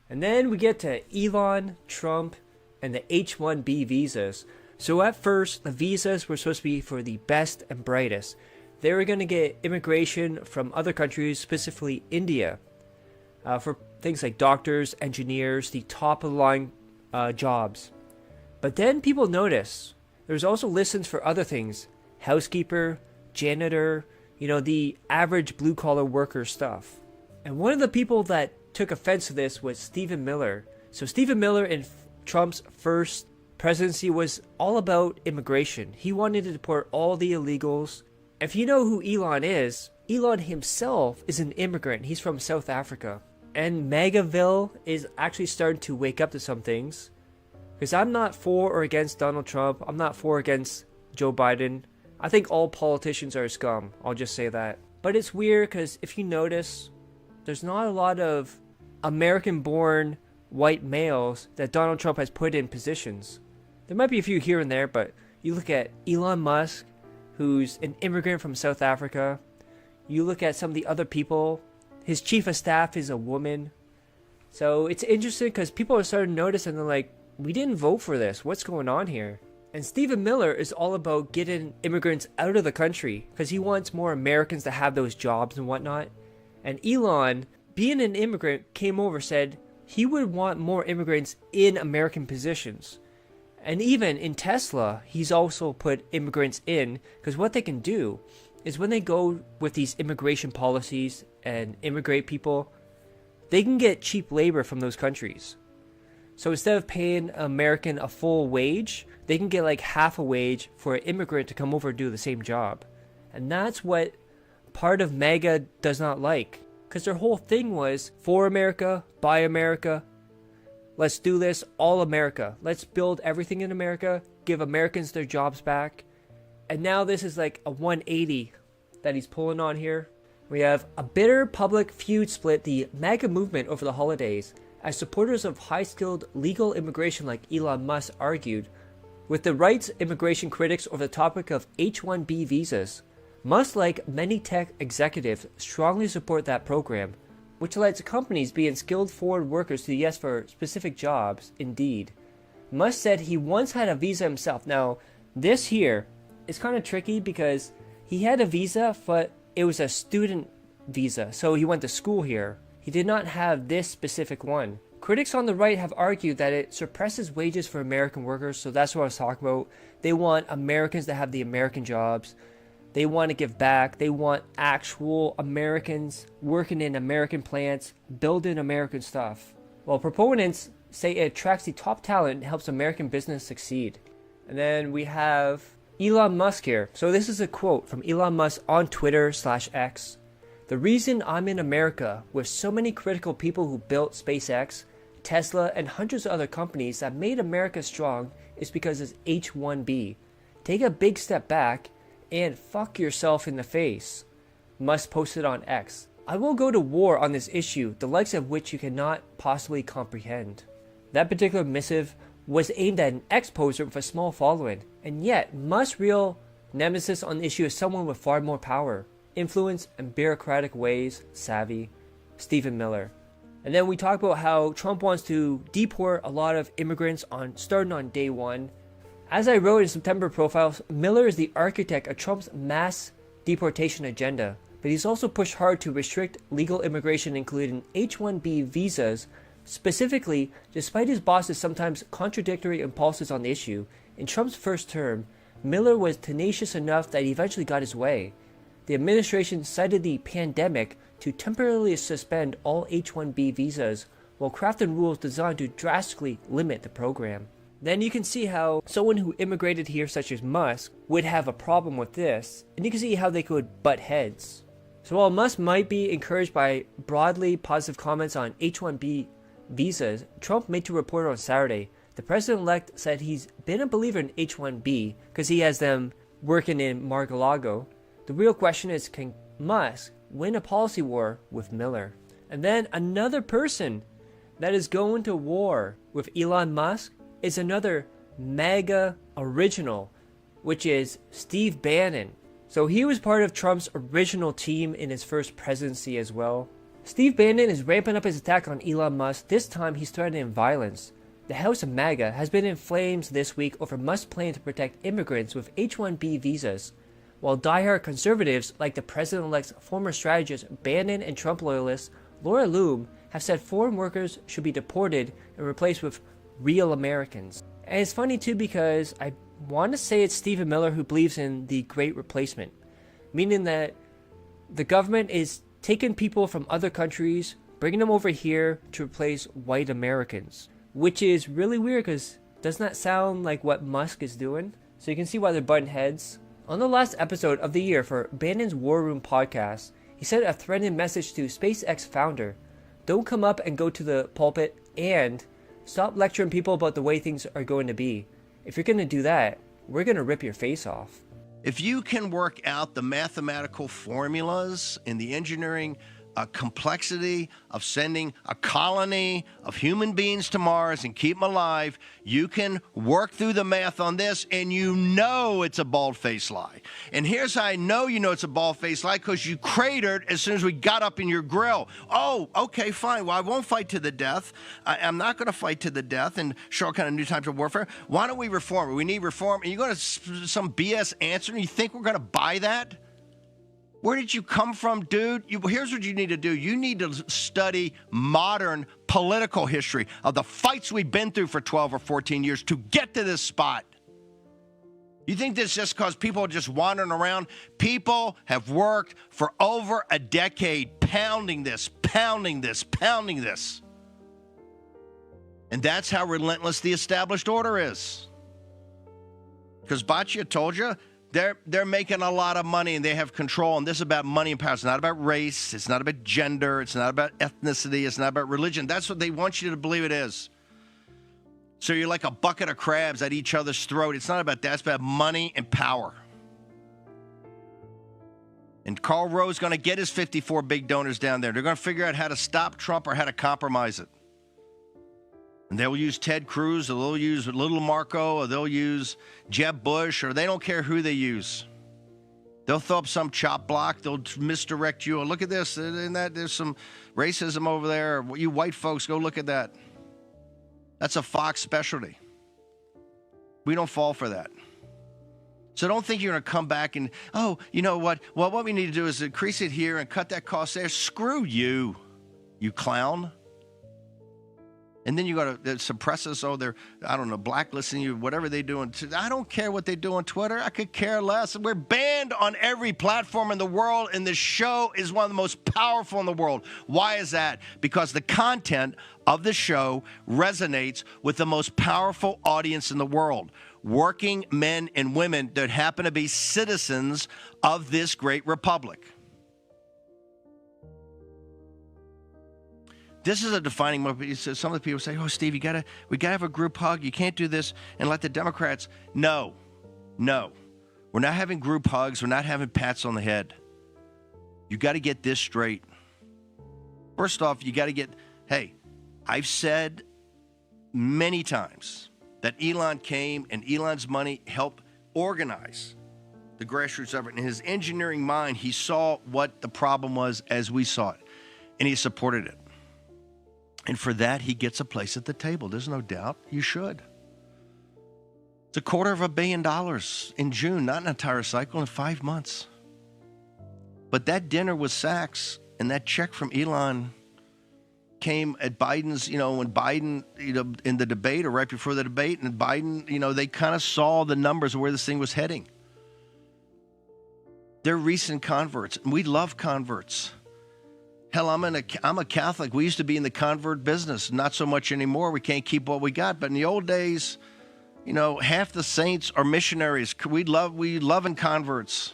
And then we get to Elon, Trump, and the H1B visas. So at first, the visas were supposed to be for the best and brightest. They were going to get immigration from other countries, specifically India, for things like doctors, engineers, the top of the line jobs. But then people notice there's also listings for other things: housekeeper, janitor, the average blue collar worker stuff. And one of the people that took offense to this was Stephen Miller. So Stephen Miller in Trump's first presidency was all about immigration. He wanted to deport all the illegals. If you know who Elon is, Elon himself is an immigrant. He's from South Africa. And MAGAville is actually starting to wake up to some things. Because I'm not for or against Donald Trump. I'm not for or against Joe Biden. I think all politicians are scum. I'll just say that. But it's weird because if you notice, there's not a lot of American-born white males that Donald Trump has put in positions. There might be a few here and there, but you look at Elon Musk, who's an immigrant from South Africa. You look at some of the other people. His chief of staff is a woman. So it's interesting because people are starting to notice and they're like, we didn't vote for this. What's going on here? And Stephen Miller is all about getting immigrants out of the country because he wants more Americans to have those jobs and whatnot. And Elon, being an immigrant, came over, said he would want more immigrants in American positions. And even in Tesla, he's also put immigrants in because what they can do is when they go with these immigration policies and immigrate people, they can get cheap labor from those countries. So instead of paying an American a full wage, they can get like half a wage for an immigrant to come over and do the same job. And that's what part of MAGA does not like. Because their whole thing was for America, by America. Let's do this, all America. Let's build everything in America, give Americans their jobs back. And now this is like a 180 that he's pulling on here. We have a bitter public feud split the MAGA movement over the holidays, as supporters of high-skilled legal immigration like Elon Musk argued, with the right's immigration critics over the topic of H1B visas. Musk, like many tech executives, strongly support that program, which lets companies be in skilled foreign workers to the US for specific jobs. Indeed, Musk said he once had a visa himself. Now, this here is kind of tricky because he had a visa, but it was a student visa, so he went to school here. He did not have this specific one. Critics on the right have argued that it suppresses wages for American workers, so that's what I was talking about. They want Americans to have the American jobs. They want to give back. They want actual Americans working in American plants, building American stuff. While proponents say it attracts the top talent and helps American business succeed. And then we have Elon Musk here. So this is a quote from Elon Musk on Twitter/X. The reason I'm in America with so many critical people who built SpaceX, Tesla, and hundreds of other companies that made America strong is because it's H1B. Take a big step back and fuck yourself in the face. Musk posted on X. I will go to war on this issue, the likes of which you cannot possibly comprehend. That particular missive was aimed at an ex-poser with a small following, and yet Musk's real nemesis on the issue is someone with far more power, influence, and bureaucratic ways. Savvy. Stephen Miller. And then we talk about how Trump wants to deport a lot of immigrants starting on day one. As I wrote in September profiles, Miller is the architect of Trump's mass deportation agenda, but he's also pushed hard to restrict legal immigration, including H1B visas. Specifically, despite his boss's sometimes contradictory impulses on the issue, in Trump's first term, Miller was tenacious enough that he eventually got his way. The administration cited the pandemic to temporarily suspend all H1B visas while crafting rules designed to drastically limit the program. Then you can see how someone who immigrated here, such as Musk, would have a problem with this, and you can see how they could butt heads. So while Musk might be encouraged by broadly positive comments on H1B visas, Trump made to a reporter on Saturday, the president-elect said he's been a believer in H1B because he has them working in Mar-a-Lago. The real question is, can Musk win a policy war with Miller? And then another person that is going to war with Elon Musk is another MAGA original, which is Steve Bannon. So he was part of Trump's original team in his first presidency as well. Steve Bannon is ramping up his attack on Elon Musk. This time he's threatening violence. The House of MAGA has been in flames this week over Musk's plan to protect immigrants with H1B visas, while diehard conservatives like the president-elect's former strategist Bannon and Trump loyalist Laura Loom have said foreign workers should be deported and replaced with real Americans. And it's funny too because I want to say it's Stephen Miller who believes in the Great Replacement, meaning that the government is taking people from other countries, bringing them over here to replace white Americans, which is really weird because doesn't that sound like what Musk is doing? So you can see why they're butting heads. On the last episode of the year for Bannon's War Room podcast, he sent a threatening message to SpaceX founder, don't come up and go to the pulpit and stop lecturing people about the way things are going to be. If you're going to do that, we're going to rip your face off. If you can work out the mathematical formulas and the engineering complexity of sending a colony of human beings to Mars and keep them alive, you can work through the math on this and you know it's a bald-faced lie. And here's how I know you know it's a bald-faced lie, because you cratered as soon as we got up in your grill. Oh, okay, fine. Well, I won't fight to the death. I'm not going to fight to the death and show all kind of new types of warfare. Why don't we reform? We need reform. And you're going to some BS answer and you think we're going to buy that? Where did you come from, dude? Here's what you need to do. You need to study modern political history of the fights we've been through for 12 or 14 years to get to this spot. You think this is just because people are just wandering around? People have worked for over a decade pounding this. And that's how relentless the established order is. Because Baccia told you, They're making a lot of money and they have control, and this is about money and power. It's not about race. It's not about gender. It's not about ethnicity. It's not about religion. That's what they want you to believe it is. So you're like a bucket of crabs at each other's throat. It's not about that. It's about money and power. And Karl Rove's going to get his 54 big donors down there. They're going to figure out how to stop Trump or how to compromise it. And they'll use Ted Cruz, or they'll use Little Marco, or they'll use Jeb Bush, or they don't care who they use. They'll throw up some chop block. They'll misdirect you. Oh, look at this. In that, there's some racism over there. You white folks, go look at that. That's a Fox specialty. We don't fall for that. So don't think you're going to come back and, oh, you know what? Well, what we need to do is increase it here and cut that cost there. Screw you, you clown. And then you got to suppress us. Oh, they're, I don't know, blacklisting you, whatever they do. I don't care what they do on Twitter. I could care less. We're banned on every platform in the world, and this show is one of the most powerful in the world. Why is that? Because the content of the show resonates with the most powerful audience in the world, working men and women that happen to be citizens of this great republic. This is a defining moment. Some of the people say, oh, Steve, we gotta have a group hug. You can't do this and let the Democrats. No. We're not having group hugs. We're not having pats on the head. You got to get this straight. First off, you got to get, hey, I've said many times that Elon came and Elon's money helped organize the grassroots effort. In his engineering mind, he saw what the problem was as we saw it, and he supported it. And for that, he gets a place at the table. There's no doubt. You should. It's $250 million in June, not an entire cycle, in 5 months. But that dinner with Sachs and that check from Elon came at Biden's, when Biden, in the debate or right before the debate, and Biden, they kind of saw the numbers of where this thing was heading. They're recent converts, and we love converts. Hell, I'm a Catholic. We used to be in the convert business. Not so much anymore. We can't keep what we got. But in the old days, half the saints are missionaries. We love in converts.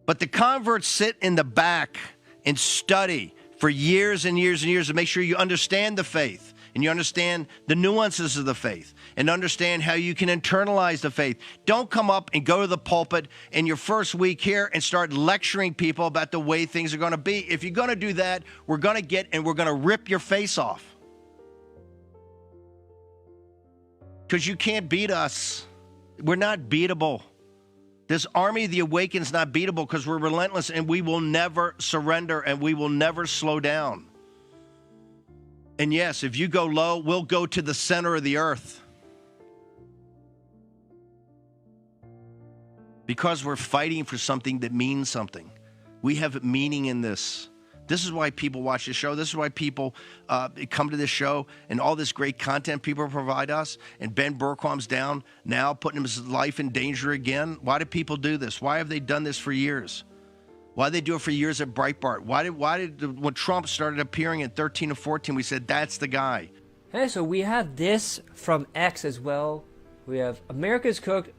But the converts sit in the back and study for years and years and years to make sure you understand the faith and you understand the nuances of the faith and understand how you can internalize the faith. Don't come up and go to the pulpit in your first week here and start lecturing people about the way things are going to be. If you're going to do that, we're going to rip your face off. Because you can't beat us. We're not beatable. This army of the awakened is not beatable because we're relentless and we will never surrender and we will never slow down. And yes, if you go low, we'll go to the center of the earth. Because we're fighting for something that means something. We have meaning in this. This is why people watch the show. This is why people come to this show and all this great content people provide us. And Ben Berquam's down now, putting his life in danger again. Why do people do this? Why have they done this for years? Why did they do it for years at Breitbart? Why did when Trump started appearing in 13 and 14, we said, that's the guy. Hey, so we have this from X as well. We have America's Cooked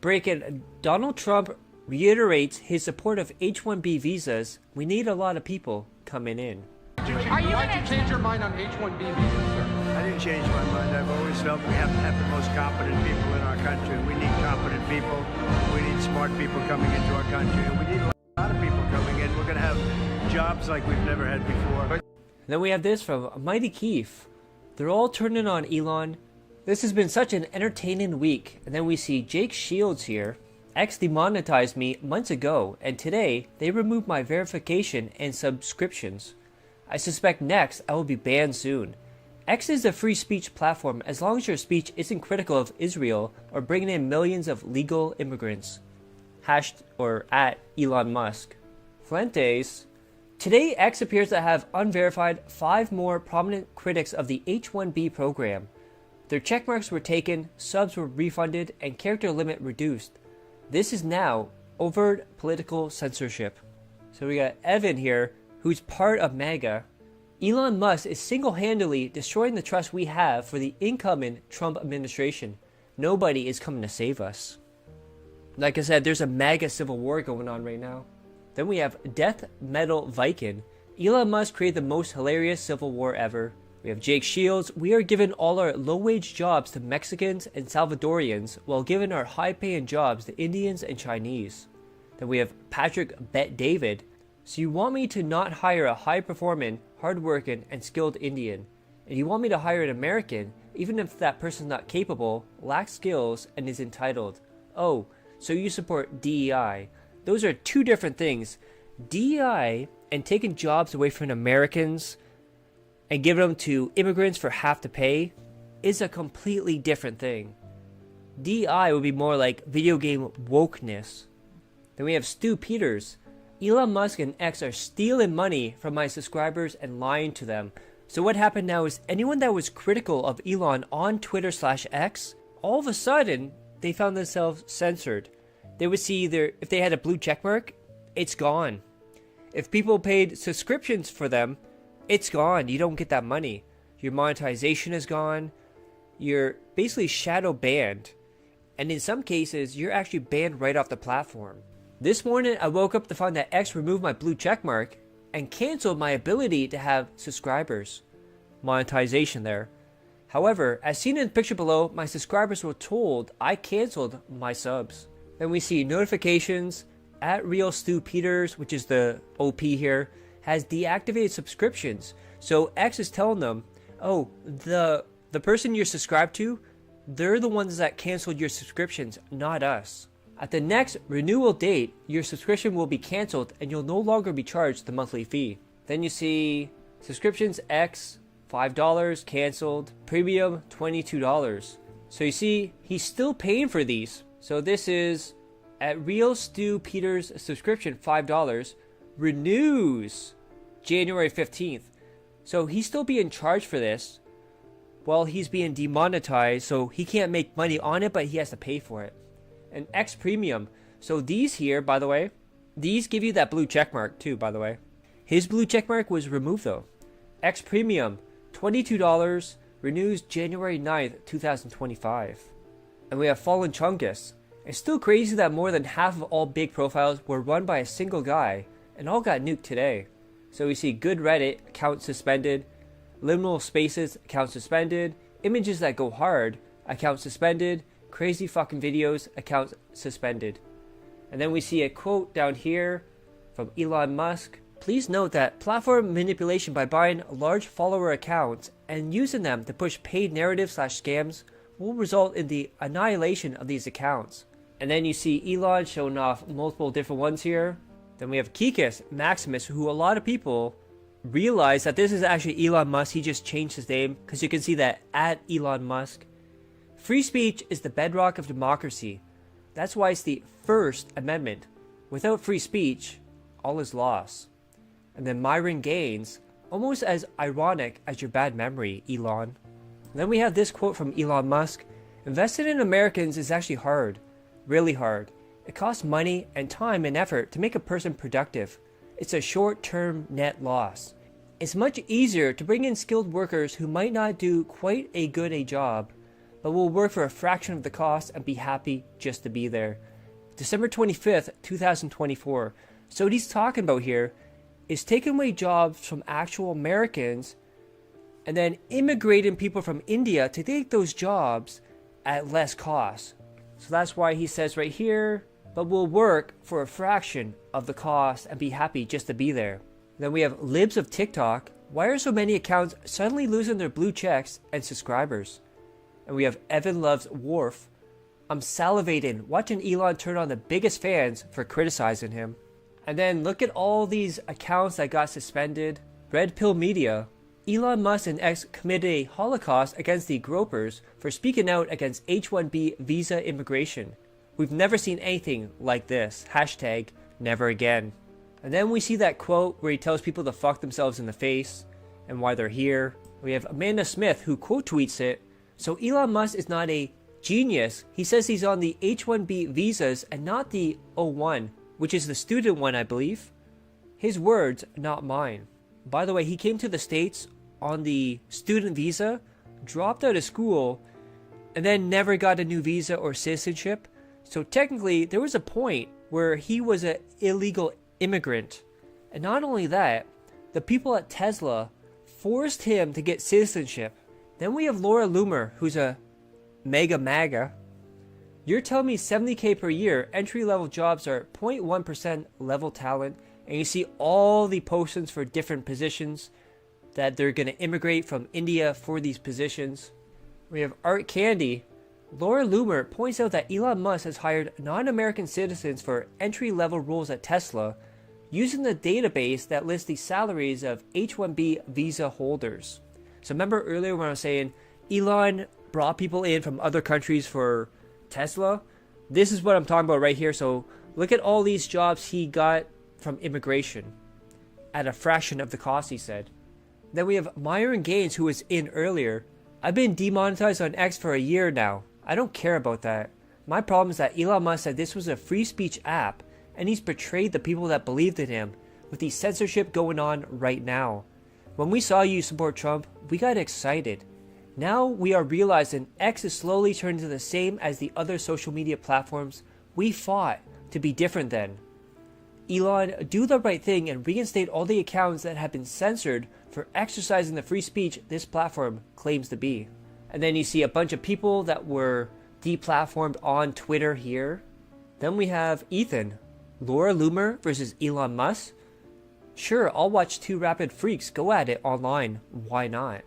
breaking Donald Trump reiterates his support of H1B visas. We need a lot of people coming in. Why'd you change your mind on H1B visas, sir? I didn't change my mind. I've always felt we have to have the most competent people in our country. We need competent people. We need smart people coming into our country. And we need a lot of people coming in. We're going to have jobs like we've never had before. Then we have this from Mighty Keith. They're all turning on Elon. This has been such an entertaining week. And then we see Jake Shields here. X demonetized me months ago, and today they removed my verification and subscriptions. I suspect next I will be banned soon. X is a free speech platform as long as your speech isn't critical of Israel or bringing in millions of legal immigrants. Hashed or at Elon Musk. Fuentes. Today X appears to have unverified 5 more prominent critics of the H1B program. Their checkmarks were taken, subs were refunded, and character limit reduced. This is now overt political censorship. So we got Evan here, who's part of MAGA. Elon Musk is single-handedly destroying the trust we have for the incoming Trump administration. Nobody is coming to save us. Like I said, there's a MAGA civil war going on right now. Then we have Death Metal Viking. Elon Musk created the most hilarious civil war ever. We have Jake Shields. We are giving all our low-wage jobs to Mexicans and Salvadorians while giving our high-paying jobs to Indians and Chinese. Then we have Patrick Bet David. So you want me to not hire a high-performing, hard-working, and skilled Indian. And you want me to hire an American, even if that person's not capable, lacks skills, and is entitled. Oh, so you support DEI. Those are two different things. DEI and taking jobs away from Americans and giving them to immigrants for half the pay is a completely different thing. DI would be more like video game wokeness. Then we have Stu Peters. Elon Musk and X are stealing money from my subscribers and lying to them. So what happened now is anyone that was critical of Elon on Twitter/X, all of a sudden they found themselves censored. They would see either if they had a blue checkmark, it's gone. If people paid subscriptions for them, it's gone. You don't get that money. Your monetization is gone. You're basically shadow banned. And in some cases, you're actually banned right off the platform. This morning, I woke up to find that X removed my blue checkmark and canceled my ability to have subscribers. Monetization there. However, as seen in the picture below, my subscribers were told I canceled my subs. Then we see notifications. At Real Stu Peters, which is the OP here, has deactivated subscriptions. So X is telling them, oh, the person you're subscribed to, they're the ones that canceled your subscriptions, not us. At the next renewal date, your subscription will be canceled and you'll no longer be charged the monthly fee. Then you see subscriptions X, $5, canceled, premium, $22. So you see, he's still paying for these. So this is at Real Stu Peters subscription, $5, renews January 15th. So he's still being charged for this while he's being demonetized, so he can't make money on it, but he has to pay for it. And X Premium. So these here, by the way, these give you that blue checkmark too, by the way. His blue checkmark was removed though. X Premium, $22, renews January 9th, 2025. And we have Fallen Chungus. It's still crazy that more than half of all big profiles were run by a single guy, and all got nuked today. So we see Good Reddit, account suspended, Liminal Spaces, account suspended, Images That Go Hard, account suspended, Crazy Fucking Videos, account suspended. And then we see a quote down here from Elon Musk. Please note that platform manipulation by buying large follower accounts and using them to push paid narratives/scams will result in the annihilation of these accounts. And then you see Elon showing off multiple different ones here. Then we have Kikis Maximus, who a lot of people realize that this is actually Elon Musk. He just changed his name because you can see that at Elon Musk. Free speech is the bedrock of democracy. That's why it's the First Amendment. Without free speech, all is lost. And then Myron Gaines, almost as ironic as your bad memory, Elon. And then we have this quote from Elon Musk. Investing in Americans is actually hard. Really hard. It costs money and time and effort to make a person productive. It's a short-term net loss. It's much easier to bring in skilled workers who might not do quite a good a job, but will work for a fraction of the cost and be happy just to be there. December 25th, 2024. So what he's talking about here is taking away jobs from actual Americans and then immigrating people from India to take those jobs at less cost. So that's why he says right here, but will work for a fraction of the cost and be happy just to be there. Then we have Libs of TikTok. Why are so many accounts suddenly losing their blue checks and subscribers? And we have Evan Loves Wharf. I'm salivating watching Elon turn on the biggest fans for criticizing him. And then look at all these accounts that got suspended. Red Pill Media. Elon Musk and X committed a holocaust against the gropers for speaking out against H1B visa immigration. We've never seen anything like this. Hashtag never again. And then we see that quote where he tells people to fuck themselves in the face and why they're here. We have Amanda Smith who quote tweets it. So Elon Musk is not a genius. He says he's on the H1B visas and not the O1, which is the student one, I believe. His words, not mine. By the way, he came to the States on the student visa, dropped out of school, and then never got a new visa or citizenship. So technically, there was a point where he was an illegal immigrant. And not only that, the people at Tesla forced him to get citizenship. Then we have Laura Loomer, who's a mega MAGA. You're telling me 70K per year, entry-level jobs are 0.1% level talent, and you see all the postings for different positions that they're going to immigrate from India for these positions. We have Art Candy. Laura Loomer points out that Elon Musk has hired non-American citizens for entry-level roles at Tesla using the database that lists the salaries of H1B visa holders. So remember earlier when I was saying Elon brought people in from other countries for Tesla? This is what I'm talking about right here. So look at all these jobs he got from immigration at a fraction of the cost, he said. Then we have Myron Gaines, who was in earlier. I've been demonetized on X for a year now. I don't care about that. My problem is that Elon Musk said this was a free speech app, and he's betrayed the people that believed in him with the censorship going on right now. When we saw you support Trump, we got excited. Now we are realizing X is slowly turning to the same as the other social media platforms we fought to be different than. Elon, do the right thing and reinstate all the accounts that have been censored for exercising the free speech this platform claims to be. And then you see a bunch of people that were deplatformed on Twitter here. Then we have Ethan. Laura Loomer versus Elon Musk? Sure, I'll watch two rapid freaks go at it online. Why not?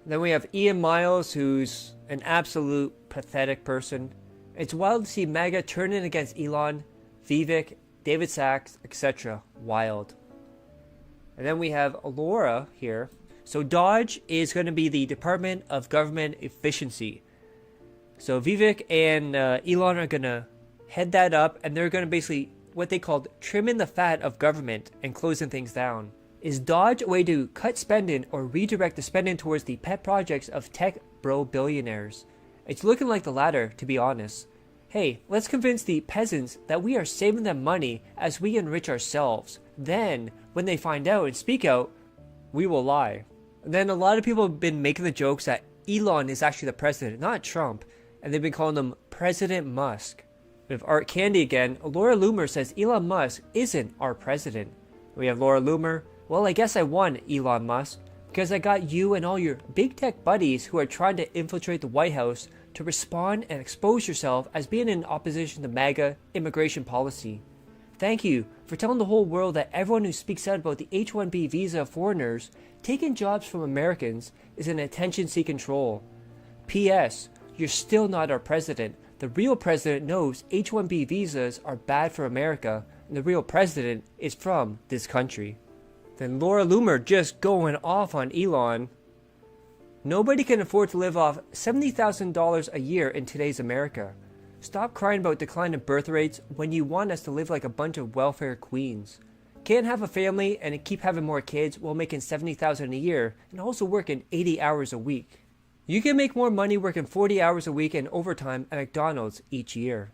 Then we have Ian Miles, who's an absolute pathetic person. It's wild to see MAGA turning against Elon, Vivek, David Sachs, etc. Wild. And then we have Laura here. So Dodge is going to be the Department of Government Efficiency. So Vivek and Elon are going to head that up, and they're going to basically what they called trimming the fat of government and closing things down. Is Dodge a way to cut spending or redirect the spending towards the pet projects of tech bro billionaires? It's looking like the latter, to be honest. Hey, let's convince the peasants that we are saving them money as we enrich ourselves. Then, when they find out and speak out, we will lie. And then a lot of people have been making the jokes that Elon is actually the president, not Trump, and they've been calling him President Musk. We have Art Candy again. Laura Loomer says Elon Musk isn't our president. We have Laura Loomer. Well, I guess I won, Elon Musk, because I got you and all your big tech buddies who are trying to infiltrate the White House to respond and expose yourself as being in opposition to MAGA immigration policy. Thank you for telling the whole world that everyone who speaks out about the H1B visa of foreigners taking jobs from Americans is an attention-seeking troll. P.S. You're still not our president. The real president knows H1B visas are bad for America, and the real president is from this country. Then Laura Loomer just going off on Elon. Nobody can afford to live off $70,000 a year in today's America. Stop crying about decline in birth rates when you want us to live like a bunch of welfare queens. Can't have a family and keep having more kids while making $70,000 a year and also working 80 hours a week. You can make more money working 40 hours a week and overtime at McDonald's each year.